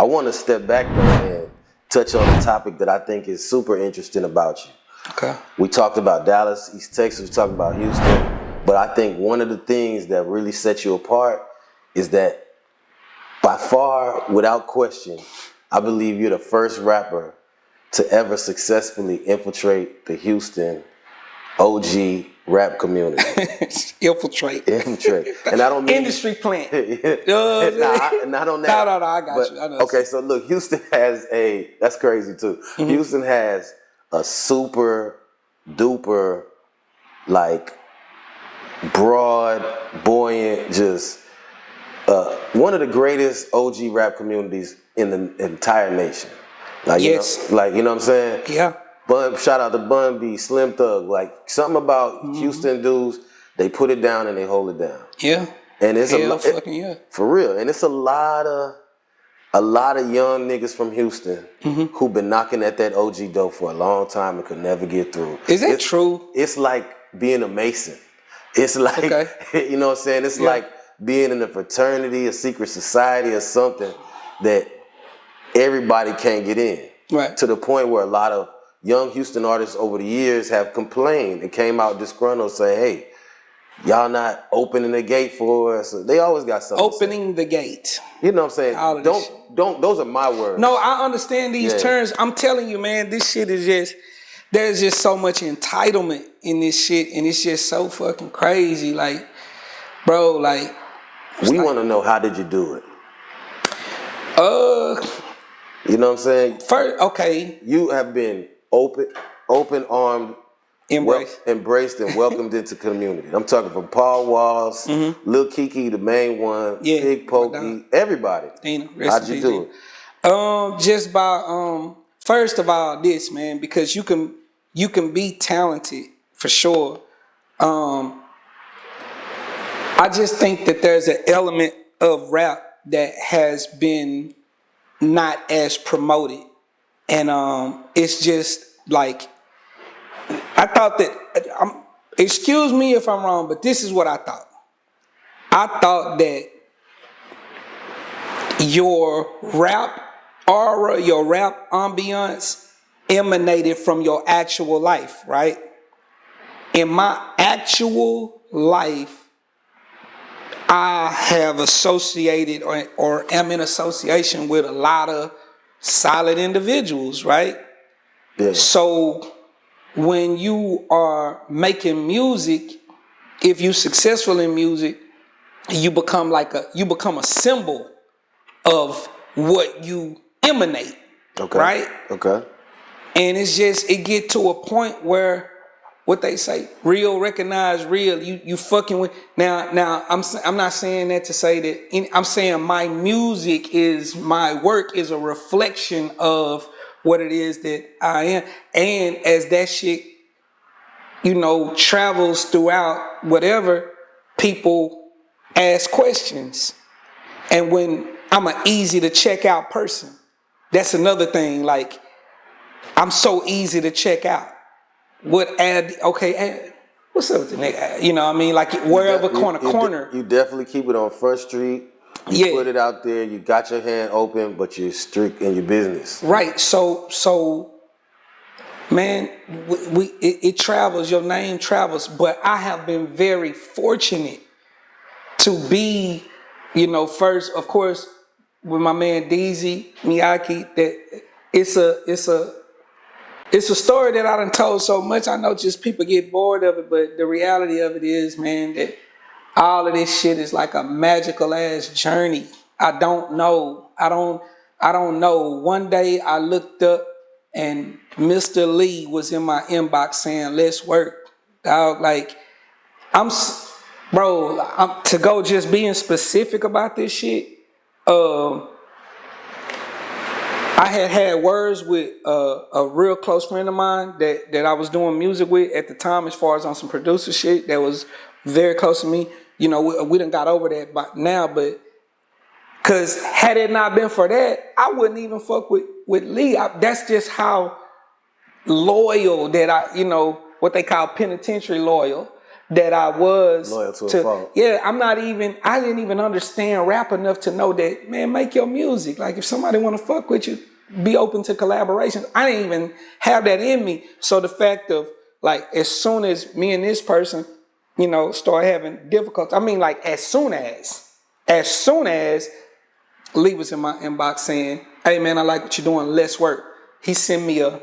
want to step back though and touch on a topic that I think is super interesting about you. Okay. We talked about Dallas, East Texas, we talked about Houston, but I think one of the things that really sets you apart is that by far, without question, I believe you're the first rapper to ever successfully infiltrate the Houston OG rap community. Infiltrate. And I don't mean industry plant. not on that. No, I got you. I know. Okay, so look, Houston has that's crazy too. Mm-hmm. Houston has a super duper, like, broad, buoyant, just one of the greatest OG rap communities in the entire nation. Like, yes. You know what I'm saying? Yeah. Shout out to Bun B, Slim Thug. Like, something about Houston dudes, they put it down and they hold it down. Yeah. And it's yeah. For real. And it's a lot of young niggas from Houston who've been knocking at that OG door for a long time and could never get through. Is that true? It's like being a Mason. It's like, you know what I'm saying? It's like being in a fraternity, a secret society or something that everybody can't get in. Right. To the point where a lot of young Houston artists over the years have complained and came out disgruntled saying, hey, y'all not opening the gate for us. They always got something. Opening the gate. You know what I'm saying? Don't, those are my words. No, I understand these terms. I'm telling you, man, this shit is just, there's just so much entitlement in this shit, and it's just so fucking crazy. Like, bro, like. We want to know, how did you do it? You know what I'm saying? First, okay. You have been open-armed, embraced and welcomed into community. I'm talking from Paul Walls, Lil Kiki, the main one, Big Pokey, everybody. How'd you do it? Just by first of all, this, man, because you can be talented for sure. I just think that there's an element of rap that has been not as promoted. And it's just like, I thought that, excuse me if I'm wrong, but this is what I thought. I thought that your rap aura, your rap ambiance emanated from your actual life, right? In my actual life, I have associated or am in association with a lot of solid individuals, right? Yeah. So when you are making music, if you're successful in music, you become a symbol of what you emanate, right? Okay. And it's just, it get to a point where, what they say, real recognize real. You fucking with now. I'm not saying that to say that. I'm saying my music my work is a reflection of what it is that I am. And as that shit, travels throughout whatever, people ask questions. And when I'm an easy to check out person, that's another thing. Like, I'm so easy to check out. What's up with the nigga? You know what I mean? Like, wherever corner. You definitely keep it on Front Street. You put it out there. You got your hand open, but you're strict in your business. Right. So, man, it travels. Your name travels. But I have been very fortunate to be, first, of course, with my man DZ Miyake. That it's a story that I done told so much. I know just people get bored of it, but the reality of it is, man, that all of this shit is like a magical ass journey. I don't know. One day I looked up and Mr. Lee was in my inbox saying, let's work. Dog, like, to go just being specific about this shit, I had words with a real close friend of mine that I was doing music with at the time, as far as on some producer shit that was very close to me. We done got over that by now, but because had it not been for that, I wouldn't even fuck with Lee. That's just how loyal that what they call penitentiary loyal, that I was loyal to a fault. Yeah, I didn't even understand rap enough to know that, man, make your music. Like, if somebody want to fuck with you, be open to collaborations. I didn't even have that in me. So the fact of, like, as soon as me and this person, start having difficulty, I mean, like, as soon as Lee was in my inbox saying, hey, man, I like what you're doing, let's work. He sent me a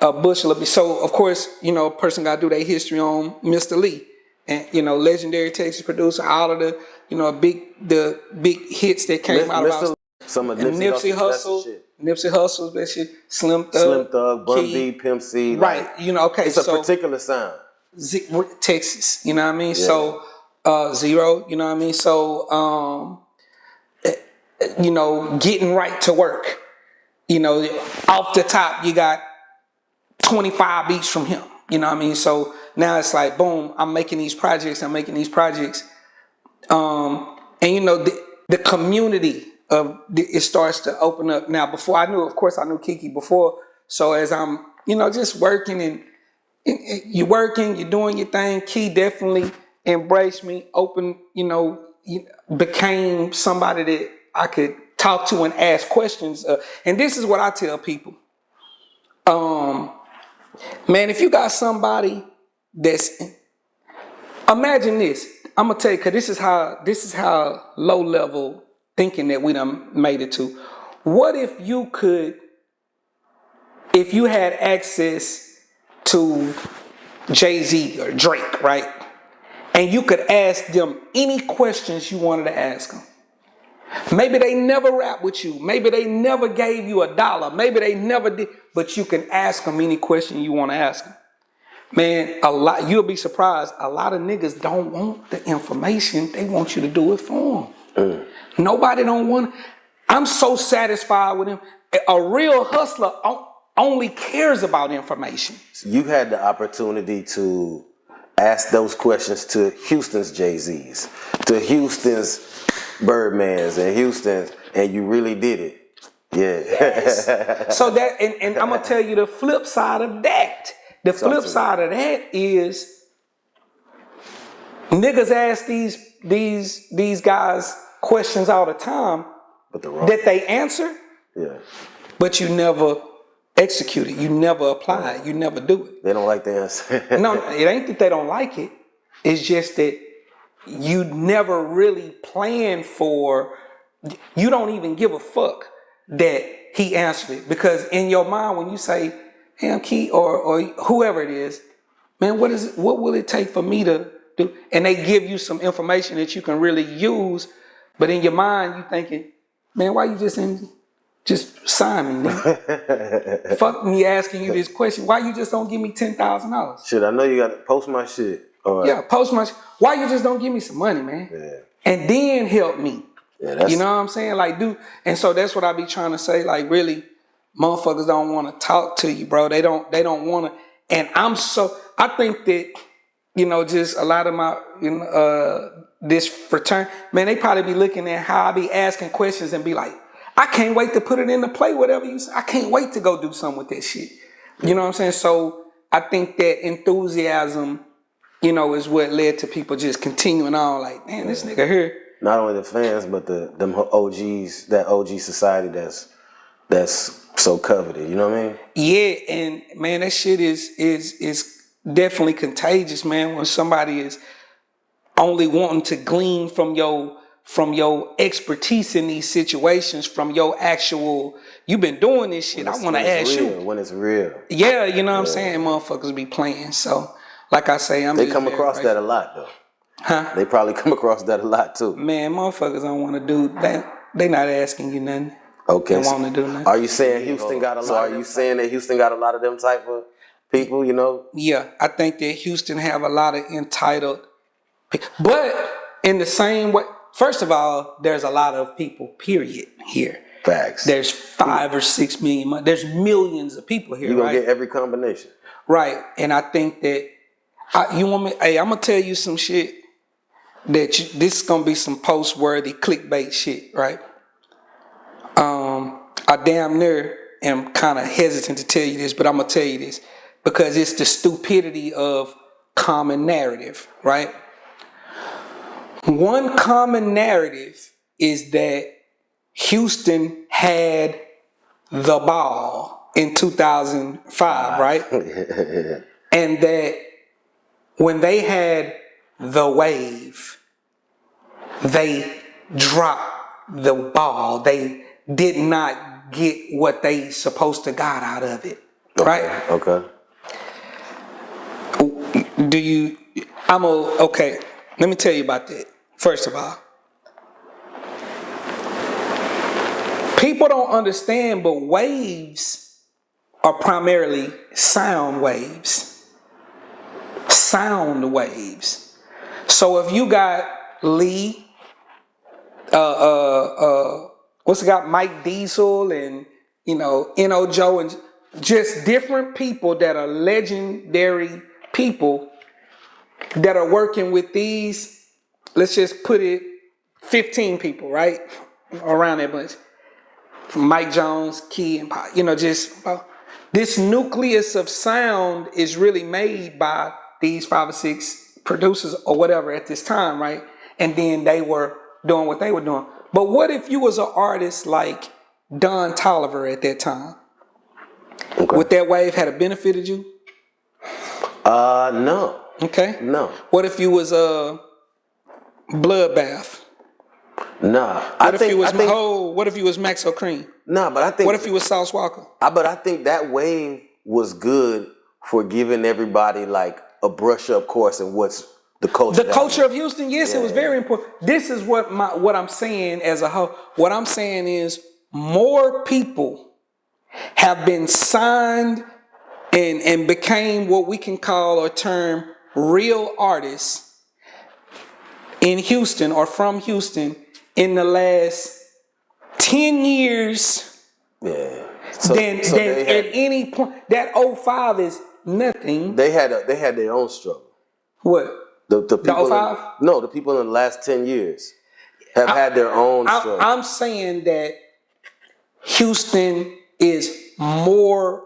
bushel of, so of course, a person got to do their history on Mr. Lee. And, legendary Texas producer, all of the, the big hits that came out of our, some of Nipsey Hussle, Nipsey Hussle's that shit, Slim Thug, Bun B, Pimp C. Right, okay. It's a particular sound. Texas, you know what I mean? Yeah. So, Zero, you know what I mean? So, getting right to work. Off the top, you got 25 beats from him. You know what I mean? So now it's like, boom, I'm making these projects. And the community it starts to open up. Now, before I knew Kiki before. So as I'm, just working and you're working, you're doing your thing. Key definitely embraced me, became somebody that I could talk to and ask questions. And this is what I tell people. Man, if you got somebody imagine this. I'm gonna tell you, cause this is how low level thinking that we done made it to. What if you had access to Jay-Z or Drake, right? And you could ask them any questions you wanted to ask them. Maybe they never rap with you. Maybe they never gave you $1. Maybe they never did. But you can ask them any question you want to ask them. Man, you'll be surprised. A lot of niggas don't want the information. They want you to do it for them. Nobody don't want. I'm so satisfied with him. A real hustler only cares about information. So you had the opportunity to ask those questions to Houston's Jay-Z's, to Houston's Birdmans and Houston's, and you really did it. Yeah. Yes. So that, and I'm gonna tell you the flip side of that. The flip side of that is niggas ask these guys questions all the time, but that they answer. Yeah. But you never execute it. You never apply it. You never do it. They don't like the answer. No, it ain't that they don't like it. It's just that you never really plan for. You don't even give a fuck that he answered it, because in your mind when you say, "Hey, I'm Key," or whoever it is, man, what will it take for me to do? And they give you some information that you can really use, but in your mind you thinking, man, why you just sign me, man? Fuck me asking you this question. Why you just don't give me $10,000? Shit, I know you got to post my shit. Yeah, post my shit. Why you just don't give me some money, man? Yeah. And then help me. Yeah, you know what I'm saying? Like, and so that's what I be trying to say. Like, really, motherfuckers don't want to talk to you, bro. They don't want to. And I think that, just a lot of my, this fraternity, man, they probably be looking at how I be asking questions and be like, I can't wait to put it into play, whatever you say. I can't wait to go do something with that shit. You know what I'm saying? So I think that enthusiasm, is what led to people just continuing on. Like, man, this nigga here. Not only the fans, but them OGs, that OG society that's so coveted. You know what I mean? Yeah, and man, that shit is definitely contagious, man. When somebody is only wanting to glean from your expertise in these situations, from your actual, you've been doing this shit. I want to ask you when it's real. Yeah, you know what I'm saying? Motherfuckers be playing. So, like I say, they come across that a lot though. Huh? They probably come across that a lot too. Man, motherfuckers don't want to do that. They not asking you nothing. Okay. They want to do nothing. Are you saying Houston got a lot? So are you saying that Houston got a lot of them type of people? Yeah, I think that Houston have a lot of entitled people. But in the same way, first of all, there's a lot of people. Period. Here. Facts. There's 5 or 6 million. There's millions of people here. You gonna get every combination. Right, and I think that you want me. Hey, I'm gonna tell you some shit. This is gonna be some post-worthy clickbait shit, right? I damn near am kind of hesitant to tell you this, but I'm gonna tell you this because it's the stupidity of common narrative, right? One common narrative is that Houston had the ball in 2005, right? And that when they had the wave, they dropped the ball. They did not get what they supposed to got out of it, right? Okay. Okay, let me tell you about that. First of all, people don't understand, but waves are primarily sound waves. Sound waves. So if you got Lee, what's it got, Mike Diesel and, N.O. Joe and just different people that are legendary people that are working with these, let's just put it, 15 people, right? Around that bunch. From Mike Jones, Key, and Pop, this nucleus of sound is really made by these 5 or 6 producers or whatever at this time, right? And then they were doing what they were doing. But what if you was an artist like Don Toliver at that time? Okay. Would that wave have benefited you? No. Okay. No. What if you was a Bloodbath? Nah. What if you was Maxo Cream? Nah, but I think. What if you was Sauce Walker? But I think that wave was good for giving everybody like a brush up course in what's the culture. The culture of Houston, yes, it was very important. This is what I'm saying as a whole. What I'm saying is more people have been signed and became what we can call or term real artists in Houston or from Houston in the last 10 years. Yeah. Than at any point. That 05 is nothing. They had their own struggle. What? The people 05? No, the people in the last 10 years have had their own struggle. I'm saying that Houston is more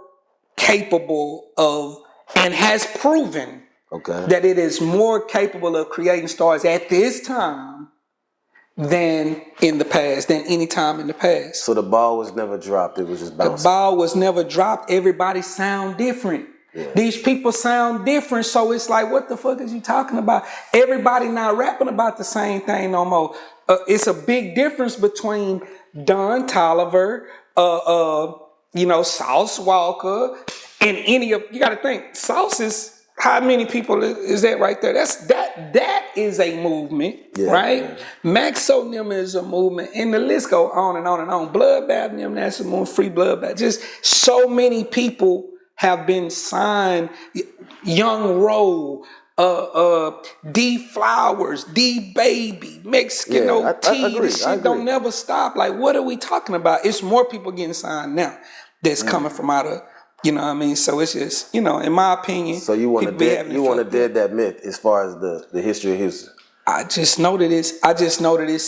capable of and has proven that it is more capable of creating stars at this time than in the past, than any time in the past. So the ball was never dropped, it was just bouncing. The ball was never dropped. Everybody sound different. Yeah. These people sound different, so it's like, what the fuck is you talking about? Everybody not rapping about the same thing no more. It's a big difference between Don Toliver, Sauce Walker, and any of, you got to think, Sauce is, how many people is that right there? That is a movement, right? Yeah. Maxo Nim is a movement, and the list go on and on and on. Bloodbath Nim, that's a movement, Free Bloodbath. Just so many people have been signed. Young Roll, D Flowers, D Baby, Mexican T. This shit don't never stop. Like, what are we talking about? It's more people getting signed now that's coming from out of. You know what I mean? So it's just, in my opinion. So you want to dead that myth as far as the history of Houston? I just know that it's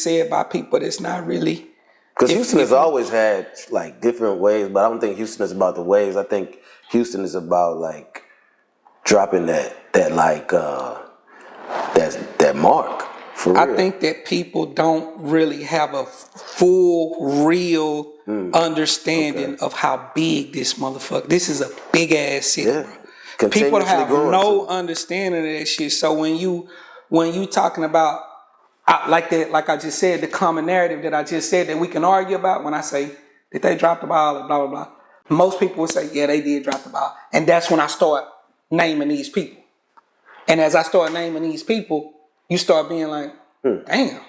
said by people that's not really. Because Houston has always had like different waves, but I don't think Houston is about the waves. I think Houston is about like dropping that mark. For real. I think that people don't really have a full, real understanding of how big this motherfucker. This is a big ass city. Yeah. People have no understanding of that shit. So when you talking about like that, like I just said, the common narrative that I just said that we can argue about. When I say did they drop the ball and blah blah blah, most people would say yeah, they did drop the ball, and that's when I start naming these people. And as I start naming these people, you start being like, damn.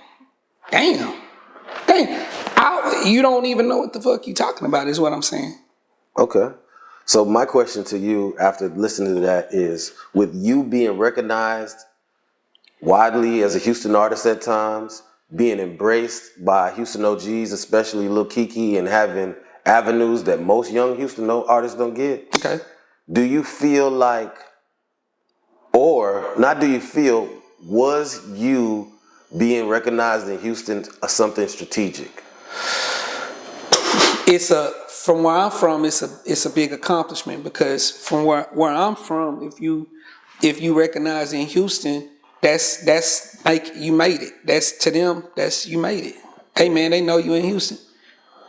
You don't even know what the fuck you talking about is what I'm saying. Okay. So my question to you after listening to that is, with you being recognized widely as a Houston artist at times, being embraced by Houston OGs, especially Lil Kiki, and having avenues that most young Houston artists don't get. Okay. Do you feel like, or not do you feel, was you being recognized in Houston something strategic? From where I'm from, it's a big accomplishment, because from where I'm from, if if you recognize in Houston, that's like you made it. That's to them, that's you made it. Hey man, they know you in Houston.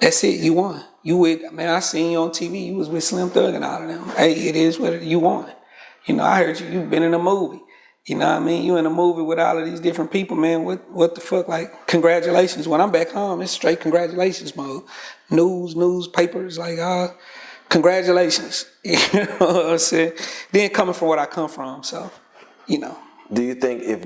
That's it, you won. You with, man, I seen you on TV, you was with Slim Thug and all of them. Hey, it is what you won. You know, I heard you've been in a movie. You know what I mean? You in a movie with all of these different people, man. What the fuck? Like, congratulations. When I'm back home, it's straight congratulations mode. Newspapers, like, congratulations. You know what I'm saying? Then coming from what I come from, so, you know. Do you think if